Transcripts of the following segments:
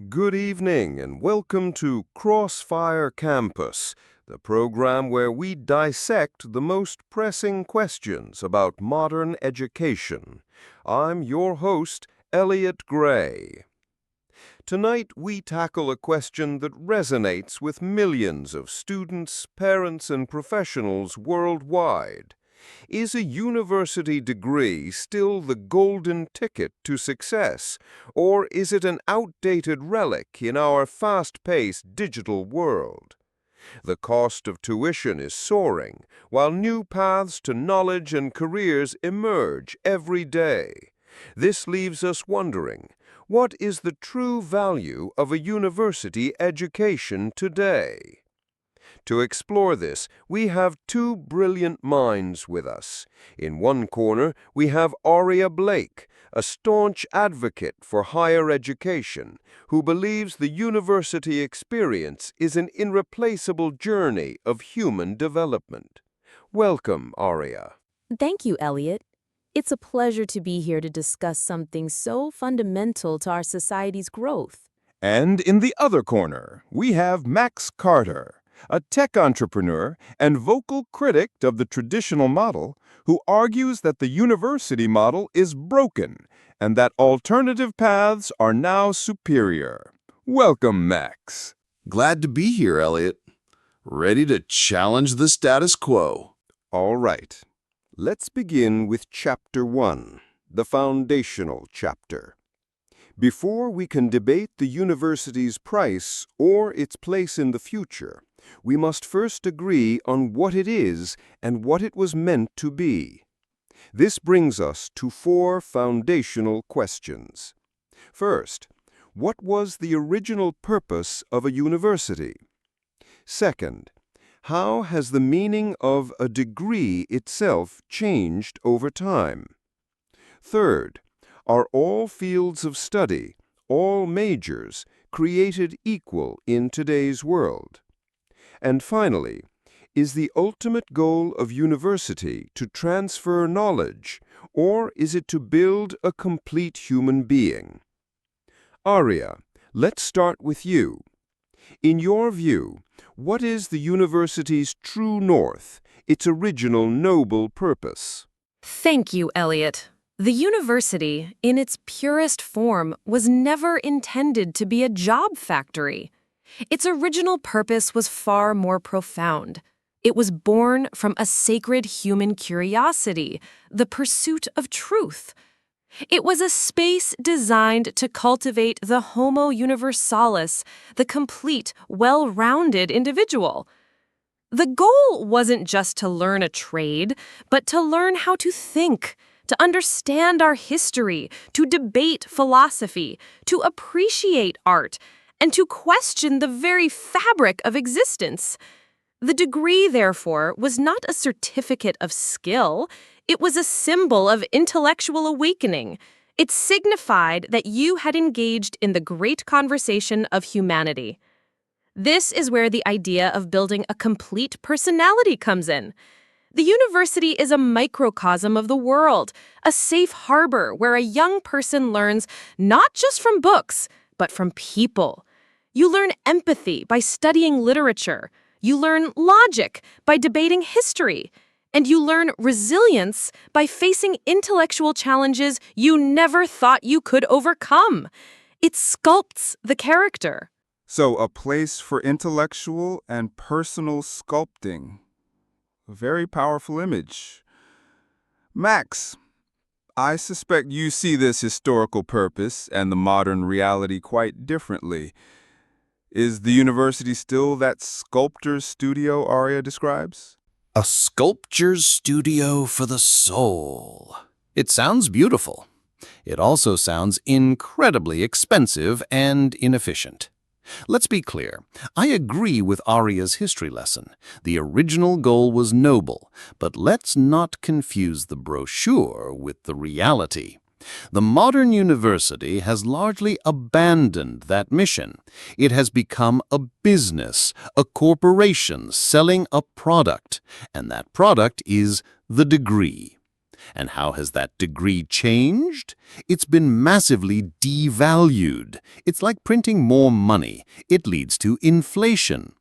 Good evening and welcome to Crossfire Campus, the program where we dissect the most pressing questions about modern education. I'm your host, Elliot Gray. Tonight we tackle a question that resonates with millions of students, parents, and professionals worldwide. Is a university degree still the golden ticket to success, or is it an outdated relic in our fast-paced digital world? The cost of tuition is soaring, while new paths to knowledge and careers emerge every day. This leaves us wondering, what is the true value of a university education today? To explore this, we have two brilliant minds with us. In one corner, we have Aria Blake, a staunch advocate for higher education, who believes the university experience is an irreplaceable journey of human development. Welcome, Aria. Thank you, Elliot. It's a pleasure to be here to discuss something so fundamental to our society's growth. And in the other corner, we have Max Carter, a tech entrepreneur and vocal critic of the traditional model, who argues that the university model is broken and that alternative paths are now superior. Welcome, Max. Glad to be here, Elliot. Ready to challenge the status quo. All right. Let's begin with Chapter 1, the foundational chapter. Before we can debate the university's price or its place in the future, we must first agree on what it is and what it was meant to be. This brings us to four foundational questions. First, what was the original purpose of a university? Second, how has the meaning of a degree itself changed over time? Third, are all fields of study, all majors, created equal in today's world? And finally, is the ultimate goal of university to transfer knowledge, or is it to build a complete human being? Aria, let's start with you. In your view, what is the university's true north, its original noble purpose? Thank you, Elliot. The university, in its purest form, was never intended to be a job factory. Its original purpose was far more profound. It was born from a sacred human curiosity, the pursuit of truth. It was a space designed to cultivate the Homo universalis, the complete, well-rounded individual. The goal wasn't just to learn a trade, but to learn how to think, to understand our history, to debate philosophy, to appreciate art, and to question the very fabric of existence. The degree, therefore, was not a certificate of skill. It was a symbol of intellectual awakening. It signified that you had engaged in the great conversation of humanity. This is where the idea of building a complete personality comes in. The university is a microcosm of the world, a safe harbor where a young person learns not just from books, but from people. You learn empathy by studying literature. You learn logic by debating history. And you learn resilience by facing intellectual challenges you never thought you could overcome. It sculpts the character. So, a place for intellectual and personal sculpting. A very powerful image. Max, I suspect you see this historical purpose and the modern reality quite differently. Is the university still that sculptor's studio Aria describes? A sculpture's studio for the soul. It sounds beautiful. It also sounds incredibly expensive and inefficient. Let's be clear. I agree with Aria's history lesson. The original goal was noble, but let's not confuse the brochure with the reality. The modern university has largely abandoned that mission. It has become a business, a corporation selling a product, and that product is the degree. And how has that degree changed? It's been massively devalued. It's like printing more money. It leads to inflation.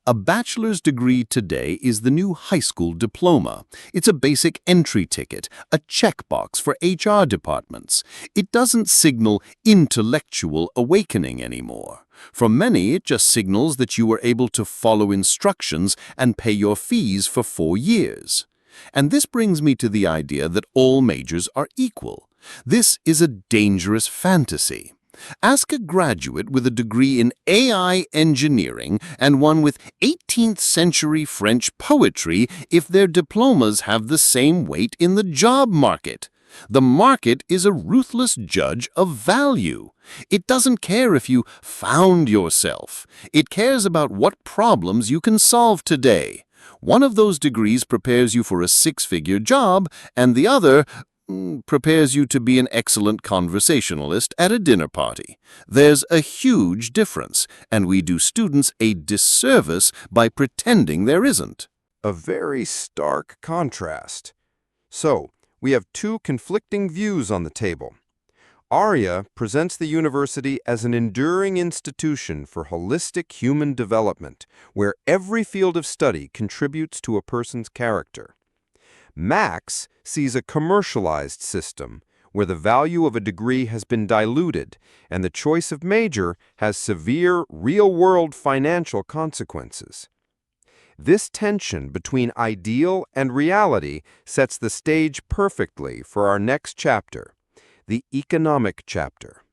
A bachelor's degree today is the new high school diploma. It's a basic entry ticket, a checkbox for HR departments. It doesn't signal intellectual awakening anymore. For many, it just signals that you were able to follow instructions and pay your fees for 4 years. And this brings me to the idea that all majors are equal. This is a dangerous fantasy. Ask a graduate with a degree in AI engineering and one with 18th century French poetry if their diplomas have the same weight in the job market. The market is a ruthless judge of value. It doesn't care if you found yourself. It cares about what problems you can solve today. One of those degrees prepares you for a 6-figure job, and the other prepares you to be an excellent conversationalist at a dinner party. There's a huge difference, and we do students a disservice by pretending there isn't. A very stark contrast. So, we have two conflicting views on the table. Arya presents the university as an enduring institution for holistic human development, where every field of study contributes to a person's character. Max sees a commercialized system, where the value of a degree has been diluted and the choice of major has severe, real-world financial consequences. This tension between ideal and reality sets the stage perfectly for our next chapter, the economic chapter.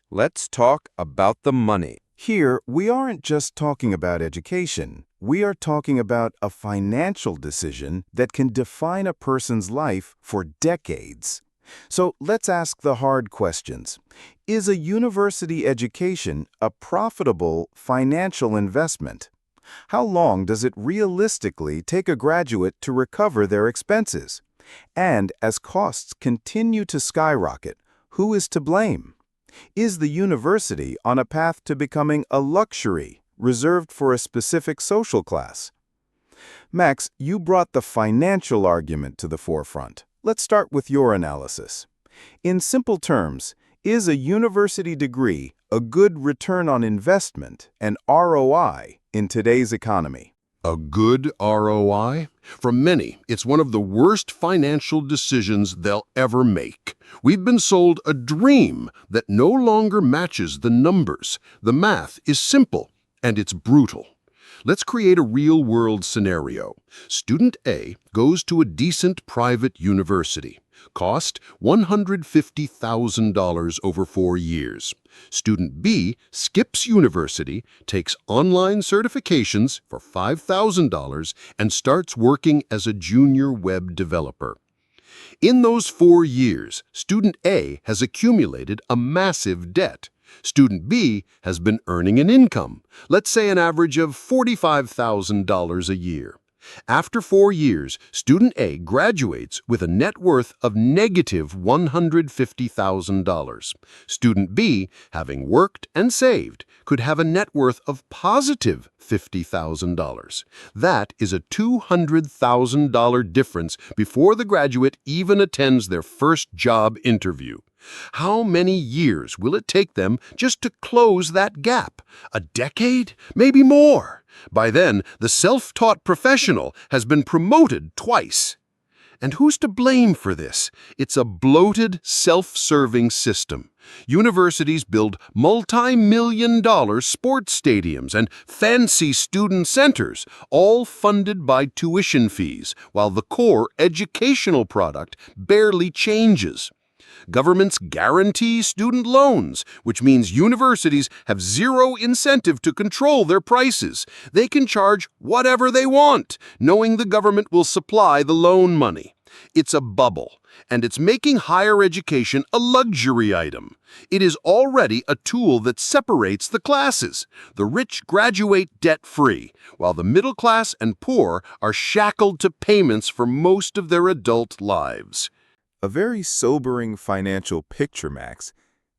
Let's talk about the money. Here, we aren't just talking about education. We are talking about a financial decision that can define a person's life for decades. So let's ask the hard questions. Is a university education a profitable financial investment? How long does it realistically take a graduate to recover their expenses? And as costs continue to skyrocket, who is to blame? Is the university on a path to becoming a luxury reserved for a specific social class? Max, you brought the financial argument to the forefront. Let's start with your analysis. In simple terms, is a university degree a good return on investment and ROI in today's economy? A good ROI? For many, it's one of the worst financial decisions they'll ever make. We've been sold a dream that no longer matches the numbers. The math is simple, and it's brutal. Let's create a real-world scenario. Student A goes to a decent private university. Cost $150,000 over 4 years. Student B skips university, takes online certifications for $5,000, and starts working as a junior web developer. In those 4 years, Student A has accumulated a massive debt. Student B has been earning an income, let's say an average of $45,000 a year. After 4 years, Student A graduates with a net worth of negative $150,000. Student B, having worked and saved, could have a net worth of positive $50,000. That is a $200,000 difference before the graduate even attends their first job interview. How many years will it take them just to close that gap? A decade? Maybe more. By then, the self-taught professional has been promoted twice. And who's to blame for this? It's a bloated, self-serving system. Universities build multi-million-dollar sports stadiums and fancy student centers, all funded by tuition fees, while the core educational product barely changes. Governments guarantee student loans, which means universities have zero incentive to control their prices. They can charge whatever they want, knowing the government will supply the loan money. It's a bubble, and it's making higher education a luxury item. It is already a tool that separates the classes. The rich graduate debt-free, while the middle class and poor are shackled to payments for most of their adult lives. A very sobering financial picture, Max.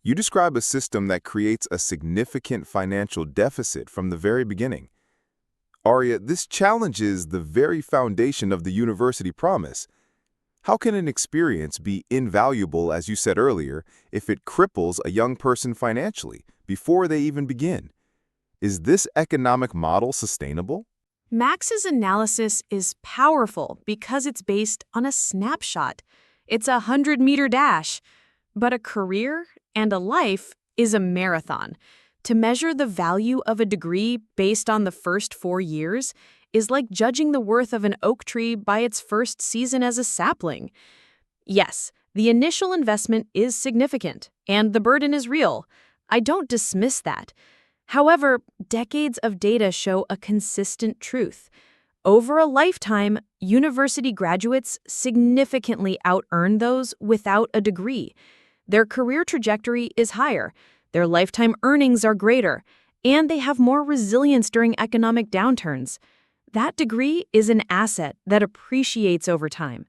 You describe a system that creates a significant financial deficit from the very beginning. Arya, this challenges the very foundation of the university promise. How can an experience be invaluable, as you said earlier, if it cripples a young person financially before they even begin? Is this economic model sustainable? Max's analysis is powerful because it's based on a snapshot. It's a 100-meter dash. But a career and a life is a marathon. To measure the value of a degree based on the first 4 years is like judging the worth of an oak tree by its first season as a sapling. Yes, the initial investment is significant, and the burden is real. I don't dismiss that. However, decades of data show a consistent truth. Over a lifetime, university graduates significantly out-earn those without a degree. Their career trajectory is higher, their lifetime earnings are greater, and they have more resilience during economic downturns. That degree is an asset that appreciates over time.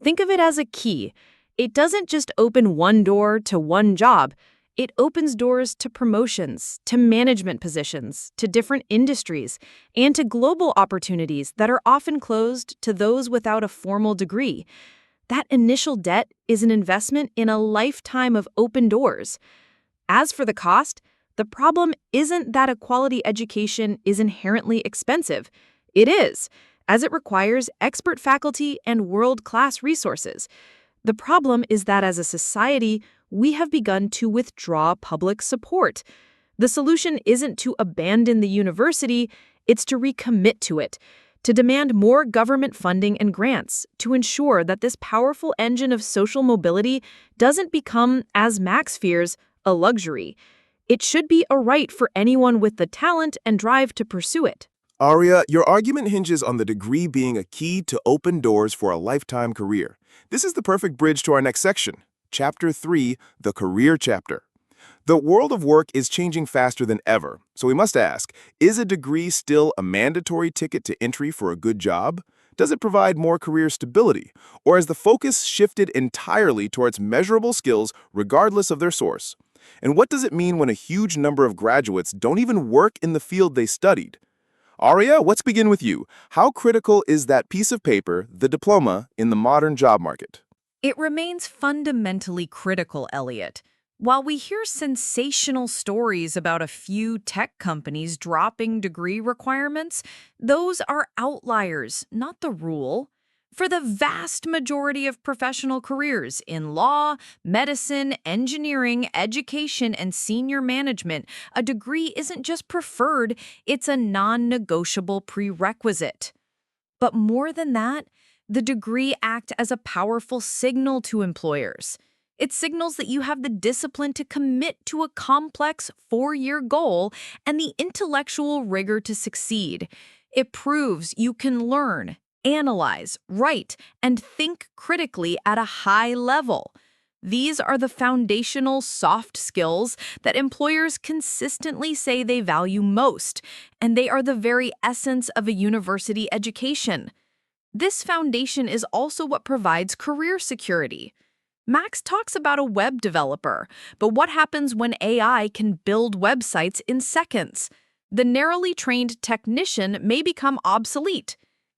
Think of it as a key. It doesn't just open one door to one job. It opens doors to promotions, to management positions, to different industries, and to global opportunities that are often closed to those without a formal degree. That initial debt is an investment in a lifetime of open doors. As for the cost, the problem isn't that a quality education is inherently expensive. It is, as it requires expert faculty and world-class resources. The problem is that as a society, we have begun to withdraw public support. The solution isn't to abandon the university, it's to recommit to it, to demand more government funding and grants, to ensure that this powerful engine of social mobility doesn't become, as Max fears, a luxury. It should be a right for anyone with the talent and drive to pursue it. Aria, your argument hinges on the degree being a key to open doors for a lifetime career. This is the perfect bridge to our next section, Chapter 3, the Career Chapter. The world of work is changing faster than ever, so we must ask, is a degree still a mandatory ticket to entry for a good job? Does it provide more career stability? Or has the focus shifted entirely towards measurable skills regardless of their source? And what does it mean when a huge number of graduates don't even work in the field they studied? Aria, let's begin with you. How critical is that piece of paper, the diploma, in the modern job market? It remains fundamentally critical, Elliot. While we hear sensational stories about a few tech companies dropping degree requirements, those are outliers, not the rule. For the vast majority of professional careers in law, medicine, engineering, education, and senior management, a degree isn't just preferred, it's a non-negotiable prerequisite. But more than that, the degree acts as a powerful signal to employers. It signals that you have the discipline to commit to a complex 4-year goal and the intellectual rigor to succeed. It proves you can learn, analyze, write, and think critically at a high level. These are the foundational soft skills that employers consistently say they value most, and they are the very essence of a university education. This foundation is also what provides career security. Max talks about a web developer, but what happens when AI can build websites in seconds? The narrowly trained technician may become obsolete,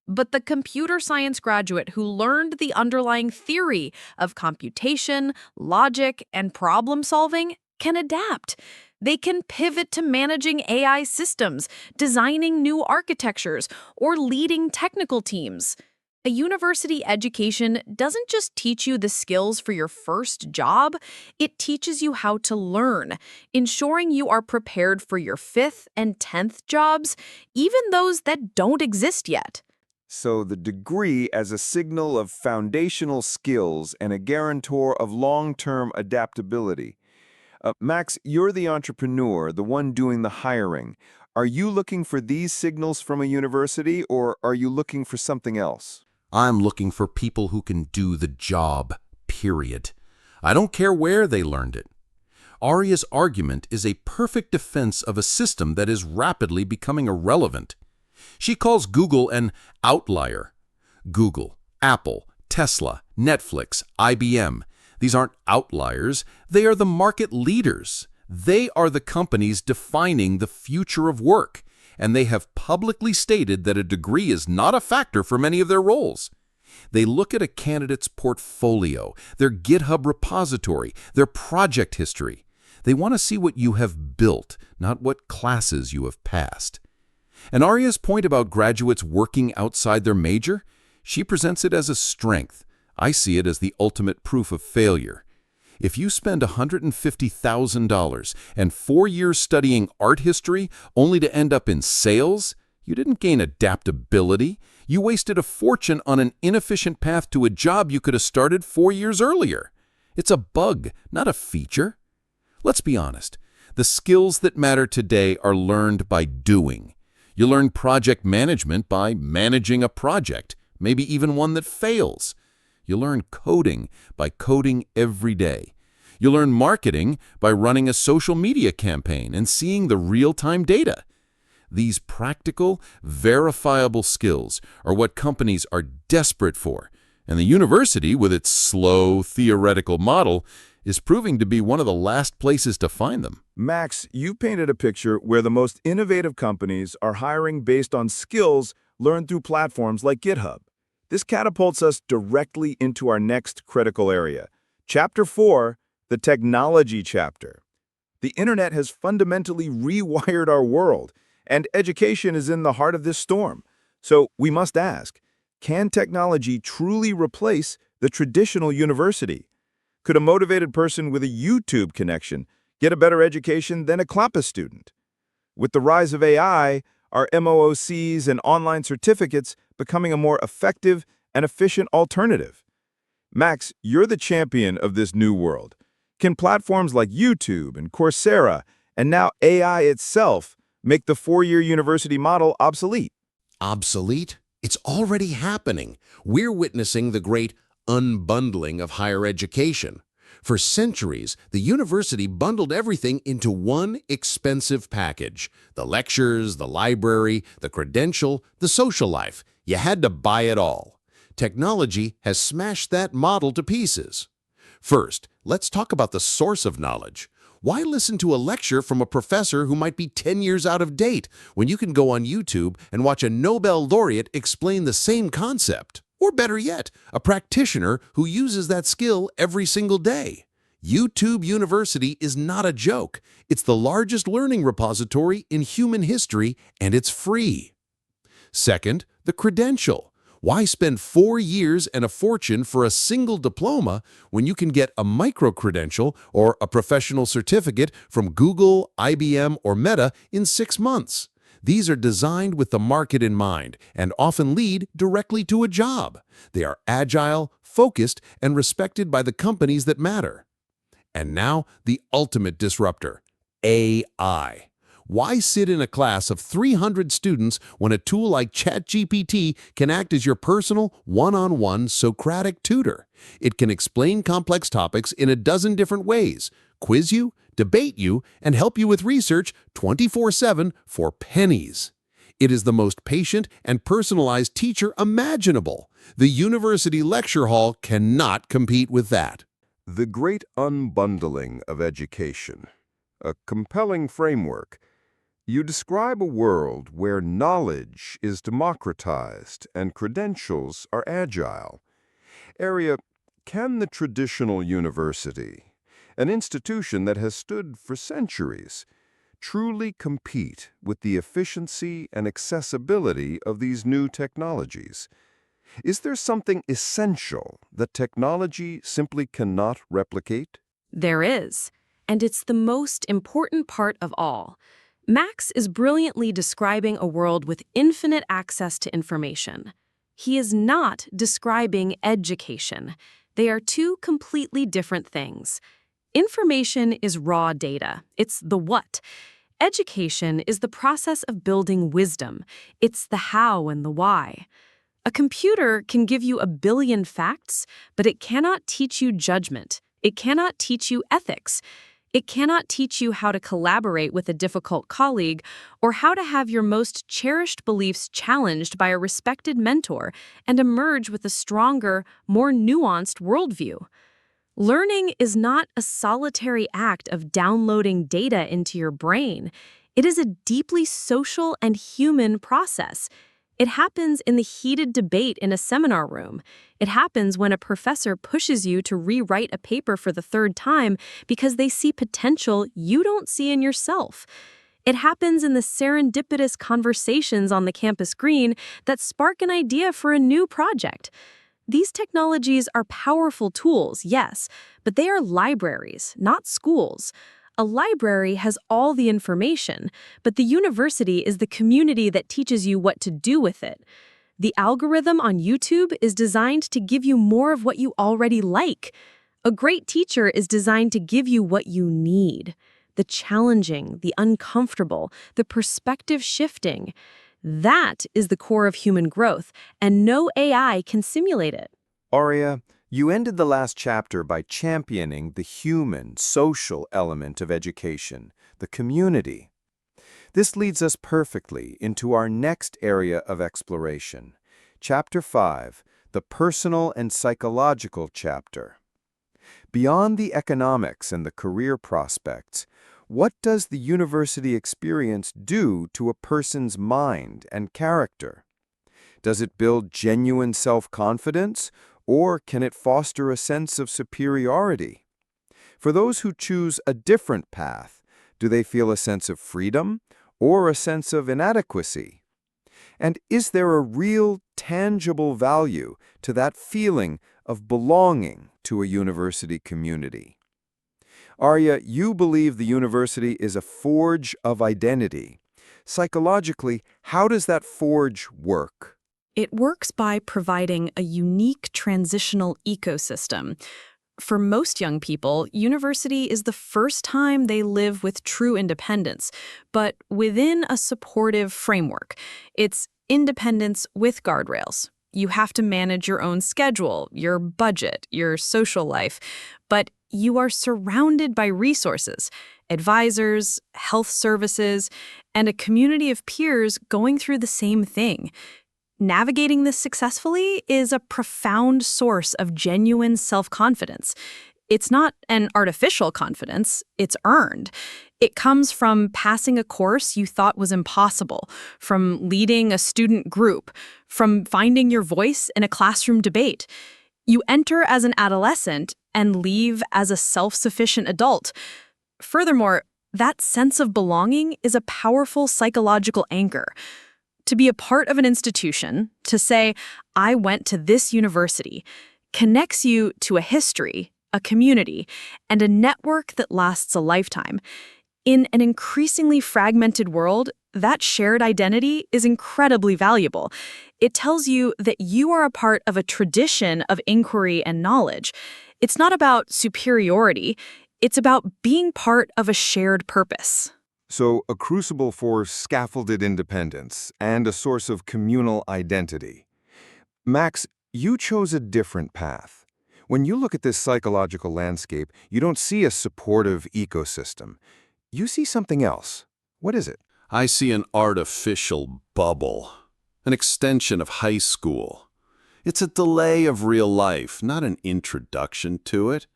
but the computer science graduate who learned the underlying theory of computation, logic, and problem solving can adapt. They can pivot to managing AI systems, designing new architectures, or leading technical teams. A university education doesn't just teach you the skills for your first job, it teaches you how to learn, ensuring you are prepared for your 5th and 10th jobs, even those that don't exist yet. So the degree as a signal of foundational skills and a guarantor of long-term adaptability. Max, you're the entrepreneur, the one doing the hiring. Are you looking for these signals from a university, or are you looking for something else? I'm looking for people who can do the job, period. I don't care where they learned it. Aria's argument is a perfect defense of a system that is rapidly becoming irrelevant. She calls Google an outlier. Google, Apple, Tesla, Netflix, IBM. These aren't outliers. They are the market leaders. They are the companies defining the future of work, and they have publicly stated that a degree is not a factor for many of their roles. They look at a candidate's portfolio, their GitHub repository, their project history. They want to see what you have built, not what classes you have passed. And Arya's point about graduates working outside their major, she presents it as a strength. I see it as the ultimate proof of failure. If you spend $150,000 and 4 years studying art history only to end up in sales, you didn't gain adaptability. You wasted a fortune on an inefficient path to a job you could have started 4 years earlier. It's a bug, not a feature. Let's be honest. The skills that matter today are learned by doing. You learn project management by managing a project, maybe even one that fails. You learn coding by coding every day. You learn marketing by running a social media campaign and seeing the real-time data. These practical, verifiable skills are what companies are desperate for, and the university, with its slow, theoretical model, is proving to be one of the last places to find them. Max, you painted a picture where the most innovative companies are hiring based on skills learned through platforms like GitHub. This catapults us directly into our next critical area. Chapter 4, the technology chapter. The internet has fundamentally rewired our world, and education is in the heart of this storm. So we must ask, can technology truly replace the traditional university? Could a motivated person with a YouTube connection get a better education than a CLAPA student? With the rise of AI, are MOOCs and online certificates becoming a more effective and efficient alternative? Max, you're the champion of this new world. Can platforms like YouTube and Coursera, and now AI itself, make the 4-year university model obsolete? Obsolete? It's already happening. We're witnessing the great unbundling of higher education. For centuries, the university bundled everything into one expensive package. The lectures, the library, the credential, the social life. You had to buy it all. Technology has smashed that model to pieces. First, let's talk about the source of knowledge. Why listen to a lecture from a professor who might be 10 years out of date when you can go on YouTube and watch a Nobel laureate explain the same concept? Or better yet, a practitioner who uses that skill every single day. YouTube University is not a joke. It's the largest learning repository in human history, and it's free. Second, the credential. Why spend 4 years and a fortune for a single diploma when you can get a micro-credential or a professional certificate from Google, IBM, or Meta in 6 months? These are designed with the market in mind and often lead directly to a job. They are agile, focused, and respected by the companies that matter. And now, the ultimate disruptor, AI. Why sit in a class of 300 students when a tool like ChatGPT can act as your personal, one-on-one Socratic tutor? It can explain complex topics in a dozen different ways, quiz you, debate you, and help you with research 24/7 for pennies. It is the most patient and personalized teacher imaginable. The university lecture hall cannot compete with that. The Great Unbundling of Education. A compelling framework. You describe a world where knowledge is democratized and credentials are agile. Arya, can the traditional university, an institution that has stood for centuries, truly compete with the efficiency and accessibility of these new technologies? Is there something essential that technology simply cannot replicate? There is, and it's the most important part of all. Max is brilliantly describing a world with infinite access to information. He is not describing education. They are two completely different things. Information is raw data. It's the what. Education is the process of building wisdom. It's the how and the why. A computer can give you 1 billion facts, but it cannot teach you judgment. It cannot teach you ethics. It cannot teach you how to collaborate with a difficult colleague or how to have your most cherished beliefs challenged by a respected mentor and emerge with a stronger, more nuanced worldview. Learning is not a solitary act of downloading data into your brain. It is a deeply social and human process. It happens in the heated debate in a seminar room. It happens when a professor pushes you to rewrite a paper for the third time because they see potential you don't see in yourself. It happens in the serendipitous conversations on the campus green that spark an idea for a new project. These technologies are powerful tools, yes, but they are libraries, not schools. A library has all the information, but the university is the community that teaches you what to do with it. The algorithm on YouTube is designed to give you more of what you already like. A great teacher is designed to give you what you need. The challenging, the uncomfortable, the perspective shifting. That is the core of human growth, and no AI can simulate it. Aria, you ended the last chapter by championing the human, social element of education, the community. This leads us perfectly into our next area of exploration, Chapter 5, the personal and psychological chapter. Beyond the economics and the career prospects, what does the university experience do to a person's mind and character? Does it build genuine self-confidence, or can it foster a sense of superiority? For those who choose a different path, do they feel a sense of freedom or a sense of inadequacy? And is there a real, tangible value to that feeling of belonging to a university community? Arya, you believe the university is a forge of identity. Psychologically, how does that forge work? It works by providing a unique transitional ecosystem. For most young people, university is the first time they live with true independence, but within a supportive framework. It's independence with guardrails. You have to manage your own schedule, your budget, your social life, but you are surrounded by resources, advisors, health services, and a community of peers going through the same thing. Navigating this successfully is a profound source of genuine self-confidence. It's not an artificial confidence, it's earned. It comes from passing a course you thought was impossible, from leading a student group, from finding your voice in a classroom debate. You enter as an adolescent and leave as a self-sufficient adult. Furthermore, that sense of belonging is a powerful psychological anchor. To be a part of an institution, to say, I went to this university, connects you to a history, a community, and a network that lasts a lifetime. In an increasingly fragmented world, that shared identity is incredibly valuable. It tells you that you are a part of a tradition of inquiry and knowledge. It's not about superiority, it's about being part of a shared purpose. So, a crucible for scaffolded independence and a source of communal identity. Max, you chose a different path. When you look at this psychological landscape, you don't see a supportive ecosystem. You see something else. What is it? I see an artificial bubble, an extension of high school. It's a delay of real life, not an introduction to it.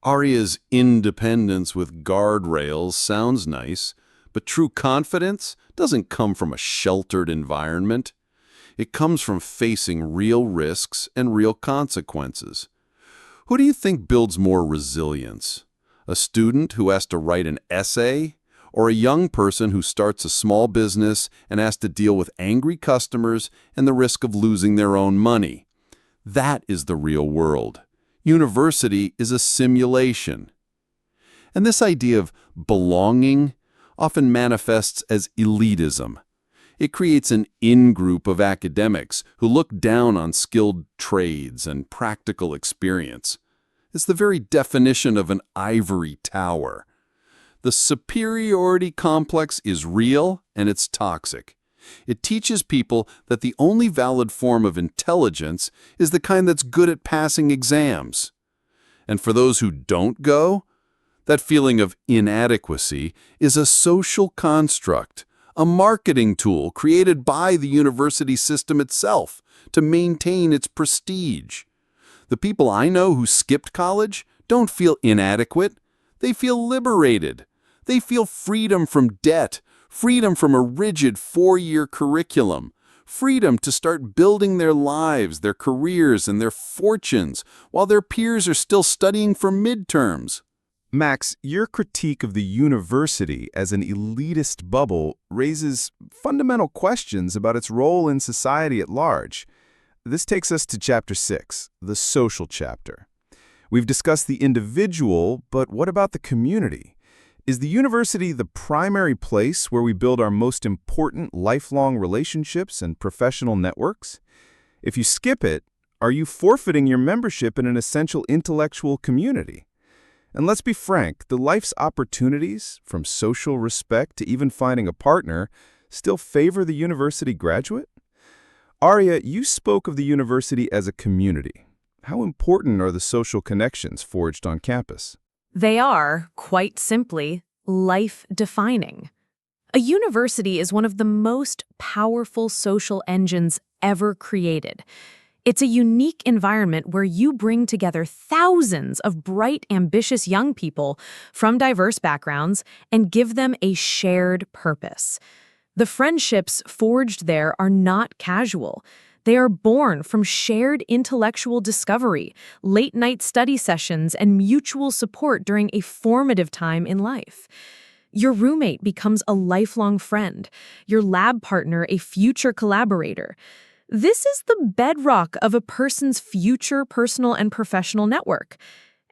Arya's independence with guardrails sounds nice, but true confidence doesn't come from a sheltered environment. It comes from facing real risks and real consequences. Who do you think builds more resilience? A student who has to write an essay, or a young person who starts a small business and has to deal with angry customers and the risk of losing their own money? That is the real world. University is a simulation. And this idea of belonging often manifests as elitism. It creates an in-group of academics who look down on skilled trades and practical experience. It's the very definition of an ivory tower. The superiority complex is real and it's toxic. It teaches people that the only valid form of intelligence is the kind that's good at passing exams. And for those who don't go, that feeling of inadequacy is a social construct, a marketing tool created by the university system itself to maintain its prestige. The people I know who skipped college don't feel inadequate. They feel liberated. They feel freedom from debt, freedom from a rigid 4-year curriculum, freedom to start building their lives, their careers, and their fortunes while their peers are still studying for midterms. Max, your critique of the university as an elitist bubble raises fundamental questions about its role in society at large. This takes us to Chapter 6, the social chapter. We've discussed the individual, but what about the community? Is the university the primary place where we build our most important lifelong relationships and professional networks? If you skip it, are you forfeiting your membership in an essential intellectual community? And let's be frank, the life's opportunities, from social respect to even finding a partner, still favor the university graduate? Arya, you spoke of the university as a community. How important are the social connections forged on campus? They are, quite simply, life-defining. A university is one of the most powerful social engines ever created. It's a unique environment where you bring together thousands of bright, ambitious young people from diverse backgrounds and give them a shared purpose. The friendships forged there are not casual. They are born from shared intellectual discovery, late-night study sessions, and mutual support during a formative time in life. Your roommate becomes a lifelong friend, your lab partner a future collaborator. This is the bedrock of a person's future personal and professional network.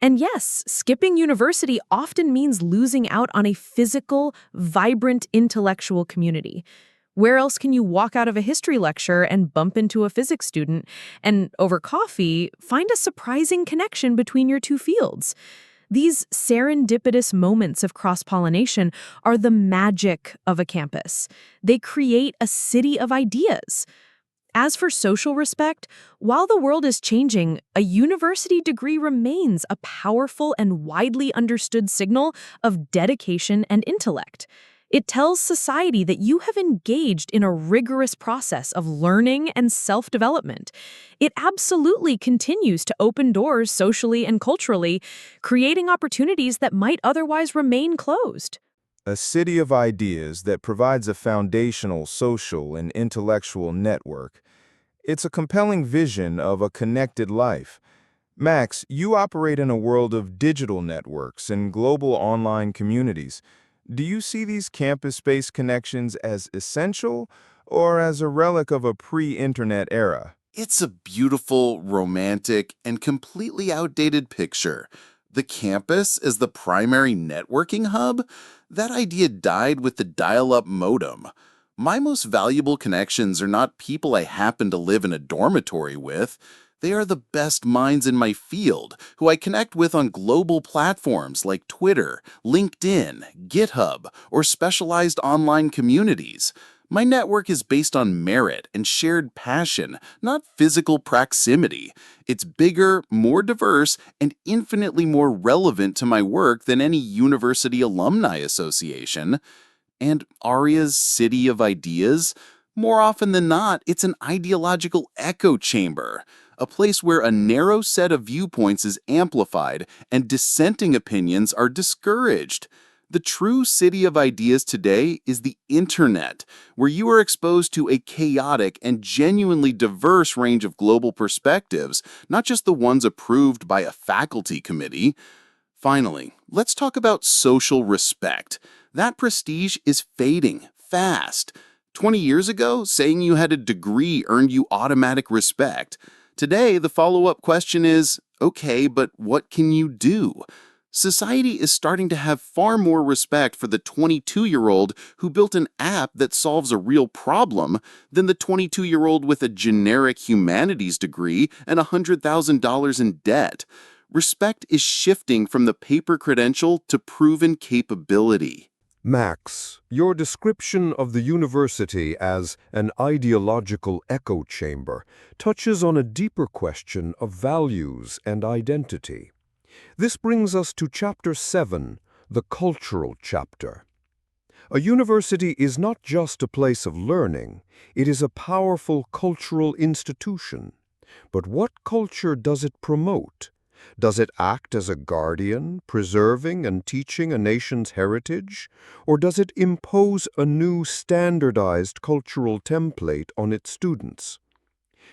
And yes, skipping university often means losing out on a physical, vibrant intellectual community. Where else can you walk out of a history lecture and bump into a physics student and, over coffee, find a surprising connection between your two fields? These serendipitous moments of cross-pollination are the magic of a campus. They create a city of ideas. As for social respect, while the world is changing, a university degree remains a powerful and widely understood signal of dedication and intellect. It tells society that you have engaged in a rigorous process of learning and self-development. It absolutely continues to open doors socially and culturally, creating opportunities that might otherwise remain closed. A city of ideas that provides a foundational social and intellectual network. It's a compelling vision of a connected life. Max, you operate in a world of digital networks and global online communities. Do you see these campus-based connections as essential or as a relic of a pre-internet era? It's a beautiful, romantic, and completely outdated picture. The campus as the primary networking hub? That idea died with the dial-up modem. My most valuable connections are not people I happen to live in a dormitory with. They are the best minds in my field, who I connect with on global platforms like Twitter, LinkedIn, GitHub, or specialized online communities. My network is based on merit and shared passion, not physical proximity. It's bigger, more diverse, and infinitely more relevant to my work than any university alumni association. And Arya's City of Ideas? More often than not, it's an ideological echo chamber, a place where a narrow set of viewpoints is amplified and dissenting opinions are discouraged. The true city of ideas today is the internet, where you are exposed to a chaotic and genuinely diverse range of global perspectives, not just the ones approved by a faculty committee. Finally, let's talk about social respect. That prestige is fading fast. 20 years ago, saying you had a degree earned you automatic respect. Today, the follow-up question is, okay, but what can you do? Society is starting to have far more respect for the 22-year-old who built an app that solves a real problem than the 22-year-old with a generic humanities degree and $100,000 in debt. Respect is shifting from the paper credential to proven capability. Max, your description of the university as an ideological echo chamber touches on a deeper question of values and identity. This brings us to Chapter 7, the cultural chapter. A university is not just a place of learning, it is a powerful cultural institution. But what culture does it promote? Does it act as a guardian, preserving and teaching a nation's heritage? Or does it impose a new standardized cultural template on its students?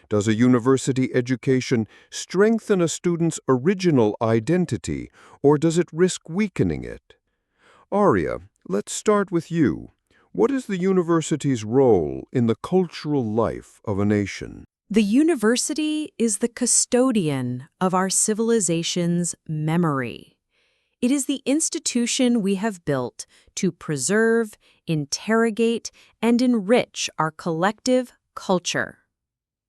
Does a university education strengthen a student's original identity, or does it risk weakening it? Arya, let's start with you. What is the university's role in the cultural life of a nation? The university is the custodian of our civilization's memory. It is the institution we have built to preserve, interrogate, and enrich our collective culture.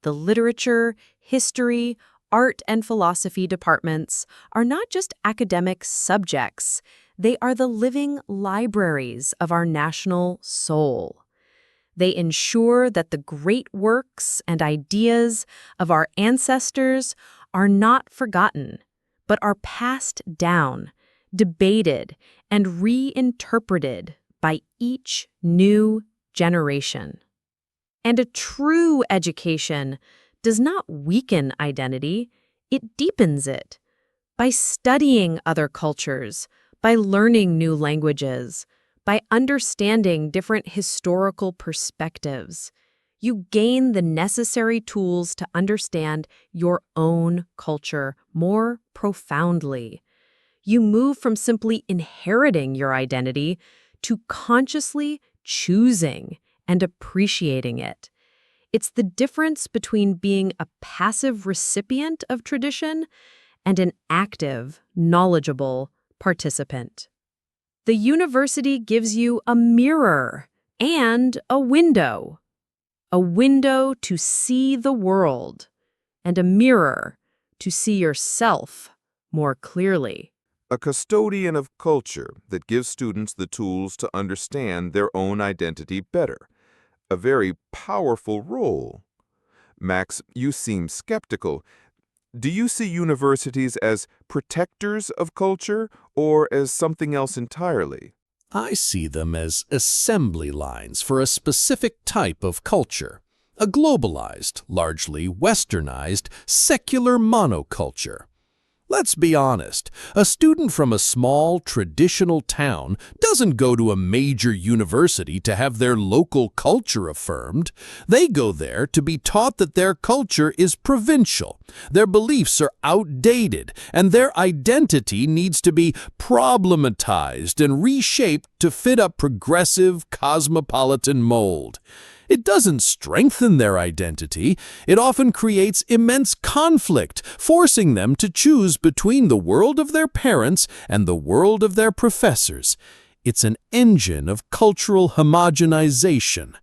The literature, history, art, and philosophy departments are not just academic subjects. They are the living libraries of our national soul. They ensure that the great works and ideas of our ancestors are not forgotten, but are passed down, debated, and reinterpreted by each new generation. And a true education does not weaken identity, it deepens it. By studying other cultures, by learning new languages, by understanding different historical perspectives, you gain the necessary tools to understand your own culture more profoundly. You move from simply inheriting your identity to consciously choosing and appreciating it. It's the difference between being a passive recipient of tradition and an active, knowledgeable participant. The university gives you a mirror and a window to see the world, and a mirror to see yourself more clearly. A custodian of culture that gives students the tools to understand their own identity better. A very powerful role. Max, you seem skeptical. Do you see universities as protectors of culture or as something else entirely? I see them as assembly lines for a specific type of culture, a globalized, largely westernized, secular monoculture. Let's be honest, a student from a small, traditional town doesn't go to a major university to have their local culture affirmed. They go there to be taught that their culture is provincial, their beliefs are outdated, and their identity needs to be problematized and reshaped to fit a progressive, cosmopolitan mold. It doesn't strengthen their identity. It often creates immense conflict, forcing them to choose between the world of their parents and the world of their professors. It's an engine of cultural homogenization.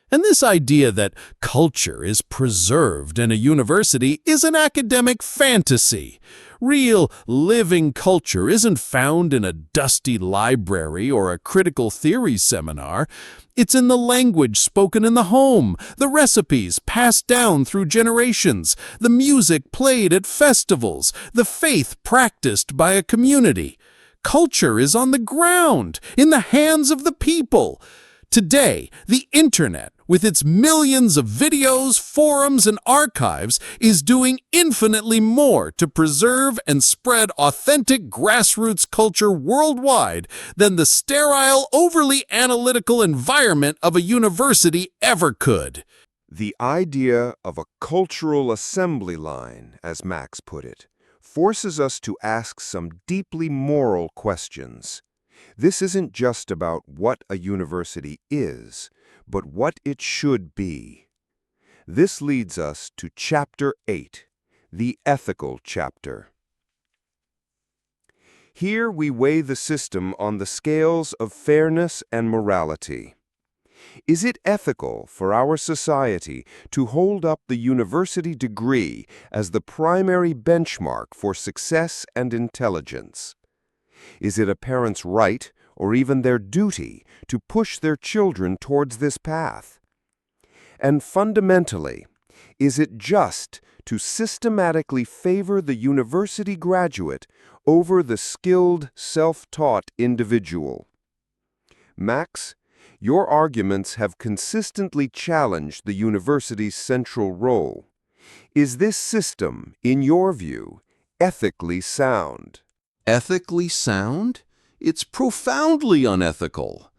And this idea that culture is preserved in a university is an academic fantasy. Real, living culture isn't found in a dusty library or a critical theory seminar. It's in the language spoken in the home, the recipes passed down through generations, the music played at festivals, the faith practiced by a community. Culture is on the ground, in the hands of the people. Today, the internet, with its millions of videos, forums, and archives, is doing infinitely more to preserve and spread authentic grassroots culture worldwide than the sterile, overly analytical environment of a university ever could. The idea of a cultural assembly line, as Max put it, forces us to ask some deeply moral questions. This isn't just about what a university is, but what it should be. This leads us to Chapter 8, the ethical chapter. Here we weigh the system on the scales of fairness and morality. Is it ethical for our society to hold up the university degree as the primary benchmark for success and intelligence? Is it a parent's right, or even their duty, to push their children towards this path? And fundamentally, is it just to systematically favor the university graduate over the skilled, self-taught individual? Max, your arguments have consistently challenged the university's central role. Is this system, in your view, ethically sound. Ethically sound? It's profoundly unethical.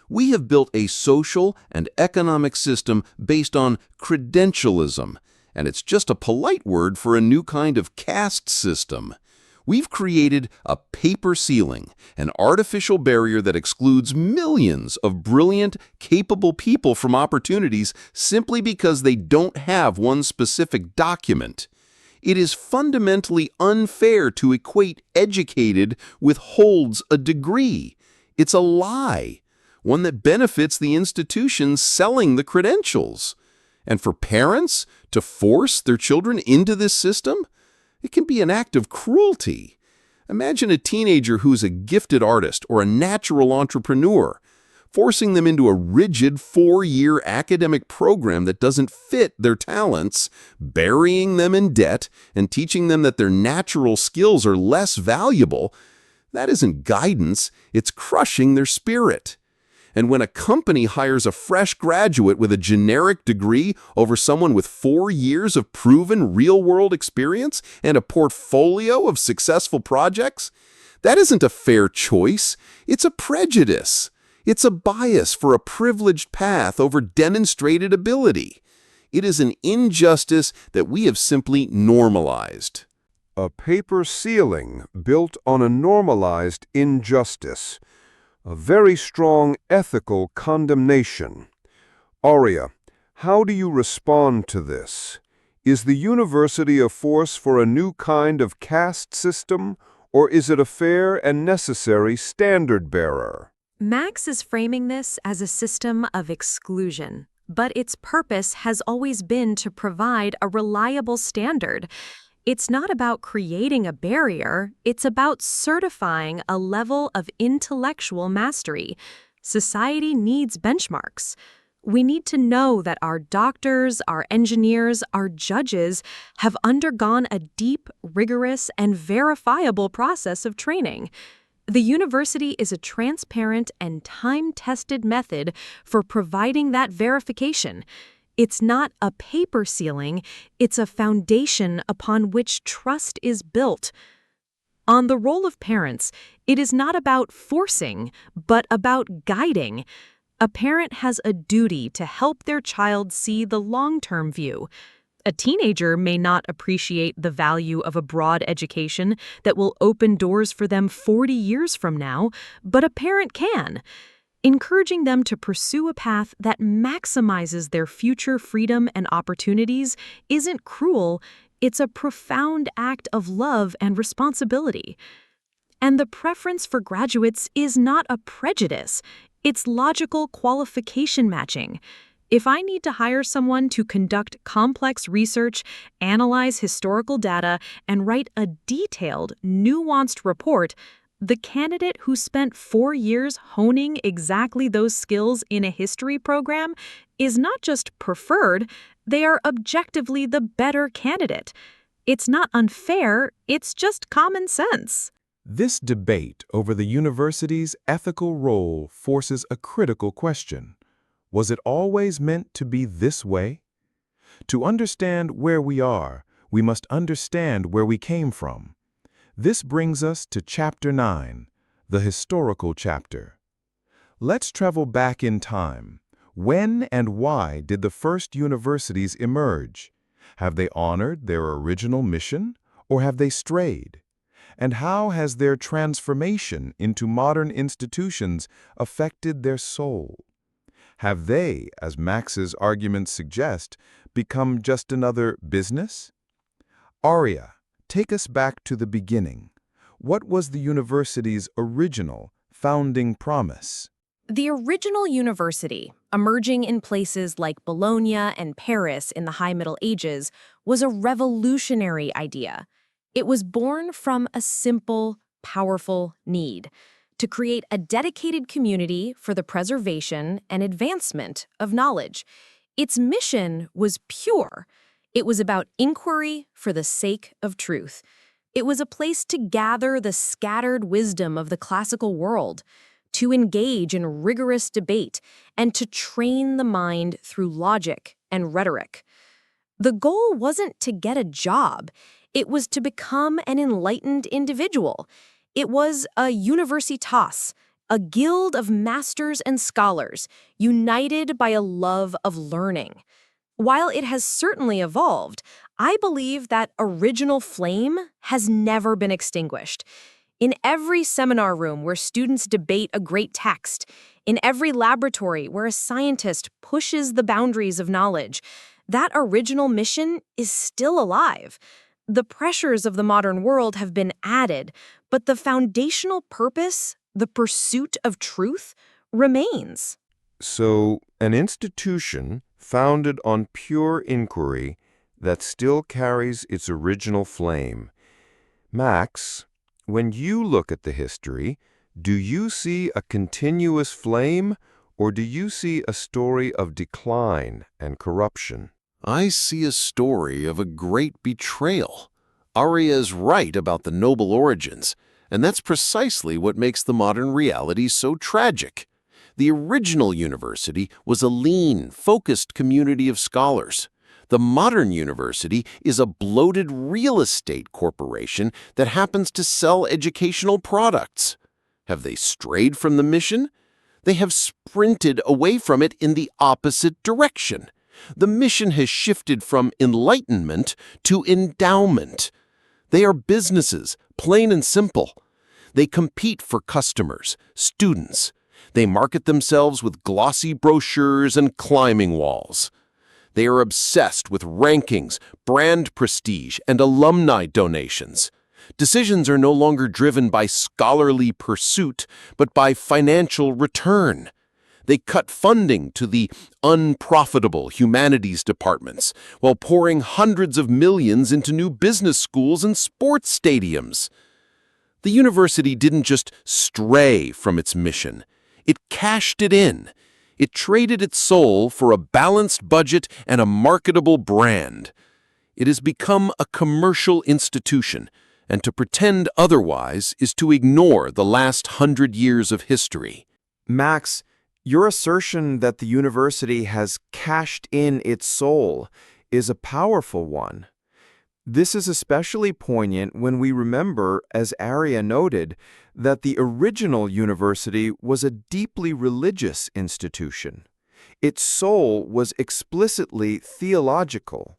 We have built a social and economic system based on credentialism, and it's just a polite word for a new kind of caste system. We've created a paper ceiling, an artificial barrier that excludes millions of brilliant, capable people from opportunities simply because they don't have one specific document. It is fundamentally unfair to equate educated with holds a degree. It's a lie, one that benefits the institutions selling the credentials. And for parents to force their children into this system, it can be an act of cruelty. Imagine a teenager who's a gifted artist or a natural entrepreneur, forcing them into a rigid 4-year academic program that doesn't fit their talents, burying them in debt, and teaching them that their natural skills are less valuable. That isn't guidance, it's crushing their spirit. And when a company hires a fresh graduate with a generic degree over someone with 4 years of proven real-world experience and a portfolio of successful projects, that isn't a fair choice, it's a prejudice. It's a bias for a privileged path over demonstrated ability. It is an injustice that we have simply normalized. A paper ceiling built on a normalized injustice. A very strong ethical condemnation. Arya, how do you respond to this? Is the university a force for a new kind of caste system, or is it a fair and necessary standard-bearer? Max is framing this as a system of exclusion, but its purpose has always been to provide a reliable standard. It's not about creating a barrier, it's about certifying a level of intellectual mastery. Society needs benchmarks. We need to know that our doctors, our engineers, our judges have undergone a deep, rigorous, and verifiable process of training. The university is a transparent and time-tested method for providing that verification. It's not a paper ceiling, it's a foundation upon which trust is built. On the role of parents, it is not about forcing, but about guiding. A parent has a duty to help their child see the long-term view. A teenager may not appreciate the value of a broad education that will open doors for them 40 years from now, but a parent can. Encouraging them to pursue a path that maximizes their future freedom and opportunities isn't cruel, it's a profound act of love and responsibility. And the preference for graduates is not a prejudice, it's logical qualification matching. If I need to hire someone to conduct complex research, analyze historical data, and write a detailed, nuanced report, the candidate who spent 4 years honing exactly those skills in a history program is not just preferred, they are objectively the better candidate. It's not unfair, it's just common sense. This debate over the university's ethical role forces a critical question. Was it always meant to be this way? To understand where we are, we must understand where we came from. This brings us to Chapter 9, the historical chapter. Let's travel back in time. When and why did the first universities emerge? Have they honored their original mission, or have they strayed? And how has their transformation into modern institutions affected their soul? Have they, as Max's arguments suggest, become just another business? Arya, take us back to the beginning. What was the university's original founding promise? The original university, emerging in places like Bologna and Paris in the High Middle Ages, was a revolutionary idea. It was born from a simple, powerful need to create a dedicated community for the preservation and advancement of knowledge. Its mission was pure. It was about inquiry for the sake of truth. It was a place to gather the scattered wisdom of the classical world, to engage in rigorous debate, and to train the mind through logic and rhetoric. The goal wasn't to get a job. It was to become an enlightened individual. It was a universitas, a guild of masters and scholars, united by a love of learning. While it has certainly evolved, I believe that original flame has never been extinguished. In every seminar room where students debate a great text, in every laboratory where a scientist pushes the boundaries of knowledge, that original mission is still alive. The pressures of the modern world have been added, but the foundational purpose, the pursuit of truth, remains. So, an institution founded on pure inquiry that still carries its original flame. Max, when you look at the history, do you see a continuous flame, or do you see a story of decline and corruption? I see a story of a great betrayal. Arya is right about the noble origins, and that's precisely what makes the modern reality so tragic. The original university was a lean, focused community of scholars. The modern university is a bloated real estate corporation that happens to sell educational products. Have they strayed from the mission? They have sprinted away from it in the opposite direction. The mission has shifted from enlightenment to endowment. They are businesses, plain and simple. They compete for customers, students. They market themselves with glossy brochures and climbing walls. They are obsessed with rankings, brand prestige, and alumni donations. Decisions are no longer driven by scholarly pursuit, but by financial return. They cut funding to the unprofitable humanities departments while pouring hundreds of millions into new business schools and sports stadiums. The university didn't just stray from its mission. It cashed it in. It traded its soul for a balanced budget and a marketable brand. It has become a commercial institution, and to pretend otherwise is to ignore the last 100 years of history. Max, your assertion that the university has cashed in its soul is a powerful one. This is especially poignant when we remember, as Arya noted, that the original university was a deeply religious institution. Its soul was explicitly theological.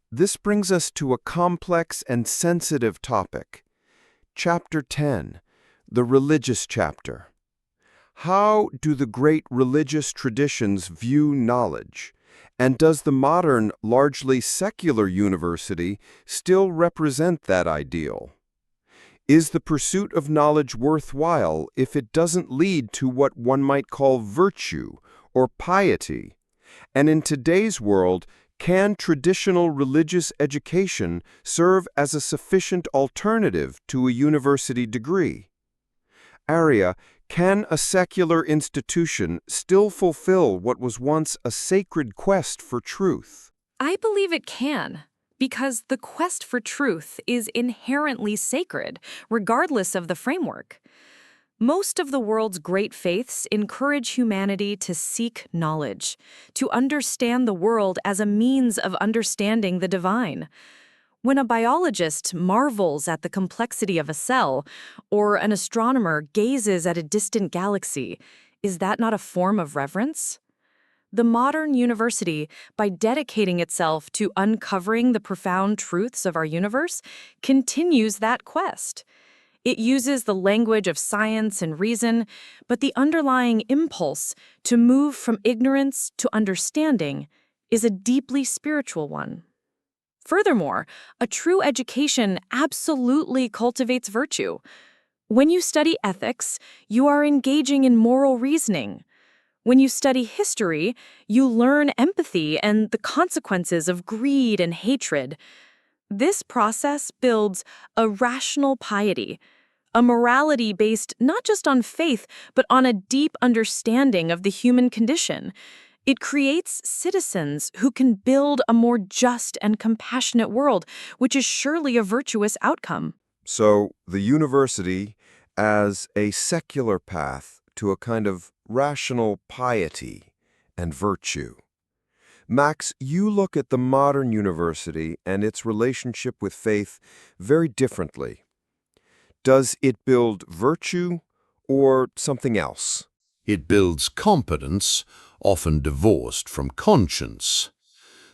This brings us to a complex and sensitive topic. Chapter 10, the religious chapter. How do the great religious traditions view knowledge? And does the modern, largely secular university still represent that ideal? Is the pursuit of knowledge worthwhile if it doesn't lead to what one might call virtue or piety? And in today's world, can traditional religious education serve as a sufficient alternative to a university degree? Arya, can a secular institution still fulfill what was once a sacred quest for truth? I believe it can, because the quest for truth is inherently sacred, regardless of the framework. Most of the world's great faiths encourage humanity to seek knowledge, to understand the world as a means of understanding the divine. When a biologist marvels at the complexity of a cell, or an astronomer gazes at a distant galaxy, is that not a form of reverence? The modern university, by dedicating itself to uncovering the profound truths of our universe, continues that quest. It uses the language of science and reason, but the underlying impulse to move from ignorance to understanding is a deeply spiritual one. Furthermore, a true education absolutely cultivates virtue. When you study ethics, you are engaging in moral reasoning. When you study history, you learn empathy and the consequences of greed and hatred. This process builds a rational piety, a morality based not just on faith, but on a deep understanding of the human condition. It creates citizens who can build a more just and compassionate world, which is surely a virtuous outcome. So, the university as a secular path to a kind of rational piety and virtue. Max, you look at the modern university and its relationship with faith very differently. Does it build virtue or something else? It builds competence, often divorced from conscience.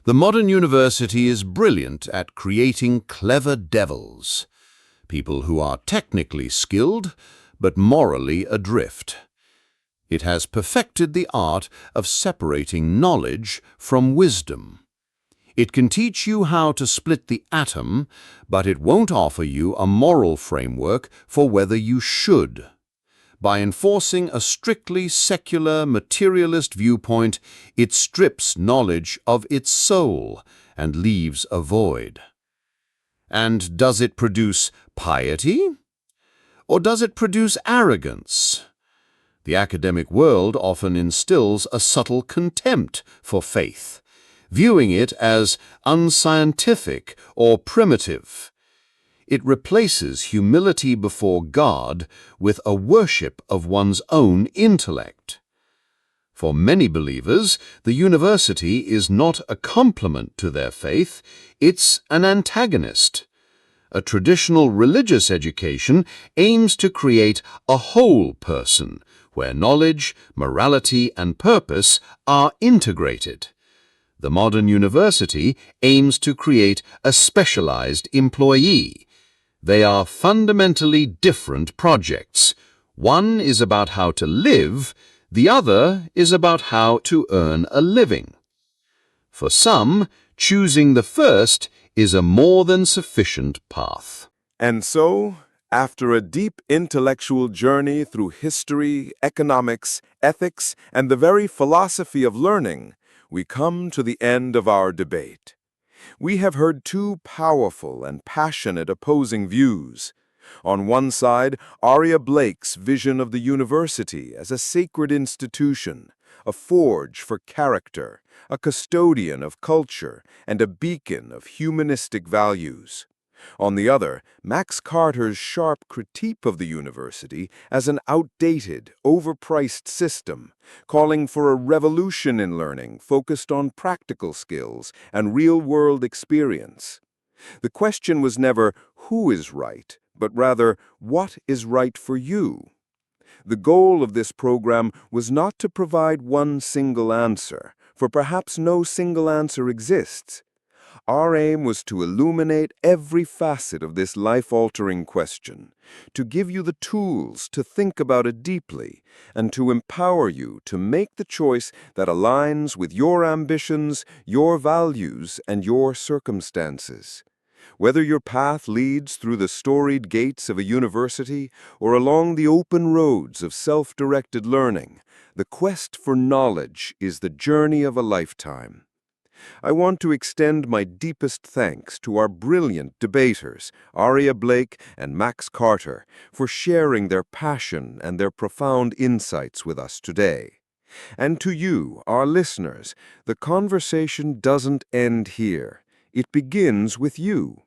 The modern university is brilliant at creating clever devils, people who are technically skilled but morally adrift. It has perfected the art of separating knowledge from wisdom. It can teach you how to split the atom, but it won't offer you a moral framework for whether you should. By enforcing a strictly secular, materialist viewpoint, it strips knowledge of its soul and leaves a void. And does it produce piety? Or does it produce arrogance? The academic world often instills a subtle contempt for faith, viewing it as unscientific or primitive. It replaces humility before God with a worship of one's own intellect. For many believers, the university is not a complement to their faith, it's an antagonist. A traditional religious education aims to create a whole person, where knowledge, morality, and purpose are integrated. The modern university aims to create a specialized employee. They are fundamentally different projects. One is about how to live, the other is about how to earn a living. For some, choosing the first is a more than sufficient path. And so, after a deep intellectual journey through history, economics, ethics, and the very philosophy of learning, we come to the end of our debate. We have heard two powerful and passionate opposing views. On one side, Aria Blake's vision of the university as a sacred institution, a forge for character, a custodian of culture, and a beacon of humanistic values. On the other, Max Carter's sharp critique of the university as an outdated, overpriced system, calling for a revolution in learning focused on practical skills and real-world experience. The question was never who is right, but rather what is right for you. The goal of this program was not to provide one single answer, for perhaps no single answer exists. Our aim was to illuminate every facet of this life-altering question, to give you the tools to think about it deeply, and to empower you to make the choice that aligns with your ambitions, your values, and your circumstances. Whether your path leads through the storied gates of a university or along the open roads of self-directed learning, the quest for knowledge is the journey of a lifetime. I want to extend my deepest thanks to our brilliant debaters, Aria Blake and Max Carter, for sharing their passion and their profound insights with us today. And to you, our listeners, the conversation doesn't end here. It begins with you.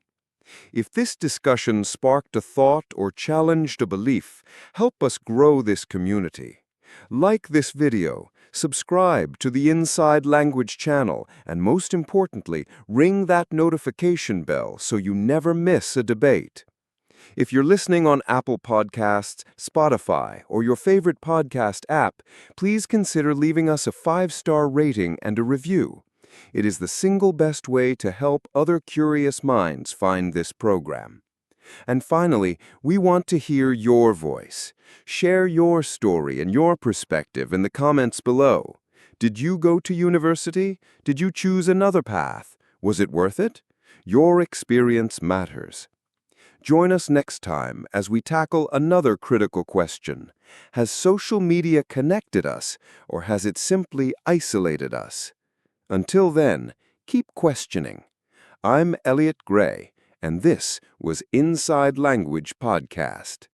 If this discussion sparked a thought or challenged a belief, help us grow this community. Like this video, subscribe to the Inside Language channel, and most importantly, ring that notification bell so you never miss a debate. If you're listening on Apple Podcasts, Spotify, or your favorite podcast app, please consider leaving us a 5-star rating and a review. It is the single best way to help other curious minds find this program. And finally, we want to hear your voice. Share your story and your perspective in the comments below. Did you go to university? Did you choose another path? Was it worth it? Your experience matters. Join us next time as we tackle another critical question. Has social media connected us, or has it simply isolated us? Until then, keep questioning. I'm Elliot Gray, and this was Inside Language Podcast.